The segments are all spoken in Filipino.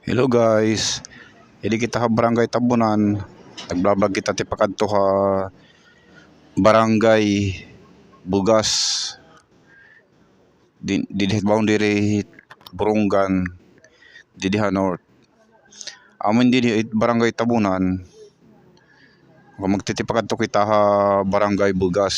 Hello guys, hindi kita ha barangay Tabunan. Nagblablag kita ti pakadto ha barangay Bugas. Didit boundary Burungan, Didiha North. Amin didi barangay Tabunan. Kung magtitipakadto kita ha barangay Bugas.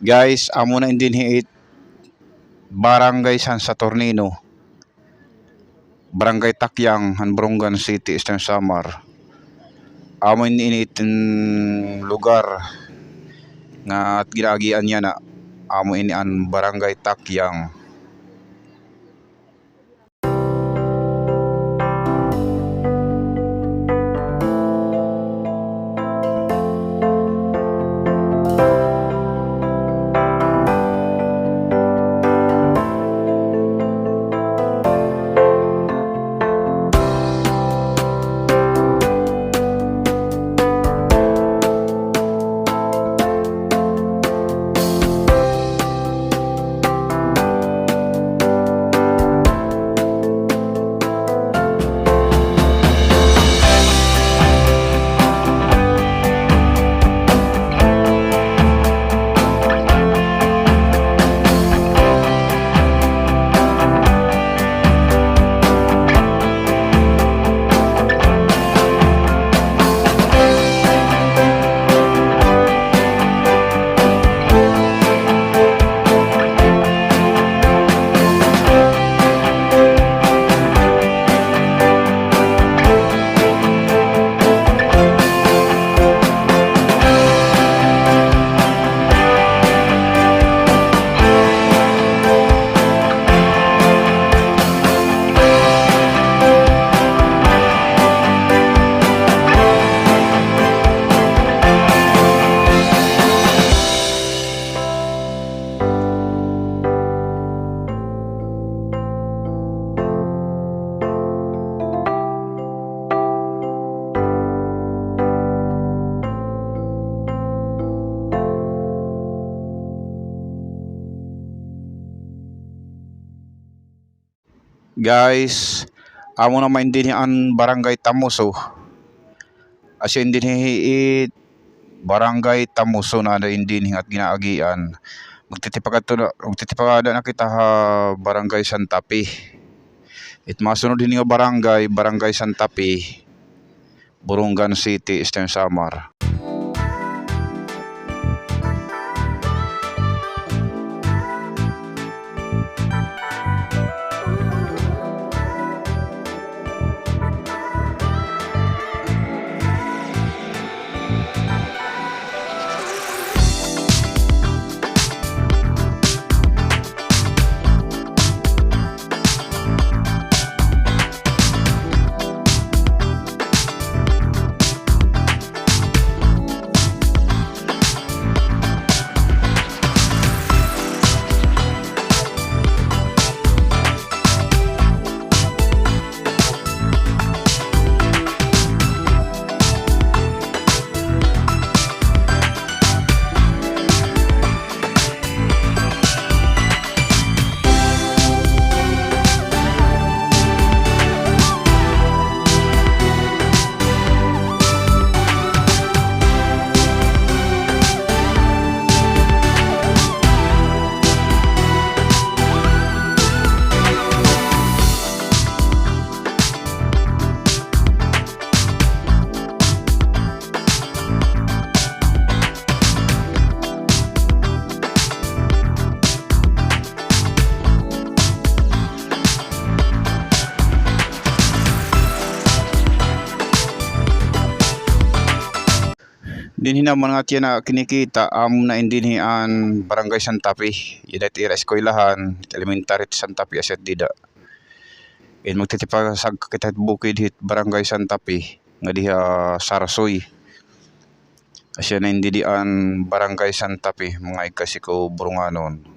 Guys, amo na indin hiit barangay San Saturnino, barangay Takyang, Burungan City, Eastern Samar. Amo iniitin lugar nga at ginagian niya na amo inian barangay Takyang. Guys, amo naman din ang barangay Tamuso. As in din hiit barangay Tamuso na din at ginaagian. Magtitipagada na kita ha barangay Santa Fe. It masunod din nga barangay Santa Fe, Burungan City, Eastern Samar. Dinhi naman nga tiyan na kinikita amo na indinhian Barangay Santa Fe. Ida tira eskwelahan, elementary ti Santa Fe aset dida. Magtitipa sag kita bukid hit Barangay Santa Fe nga diha Sarsoy. Asya na indidian Barangay Santa Fe mga ikasiko Burunganon.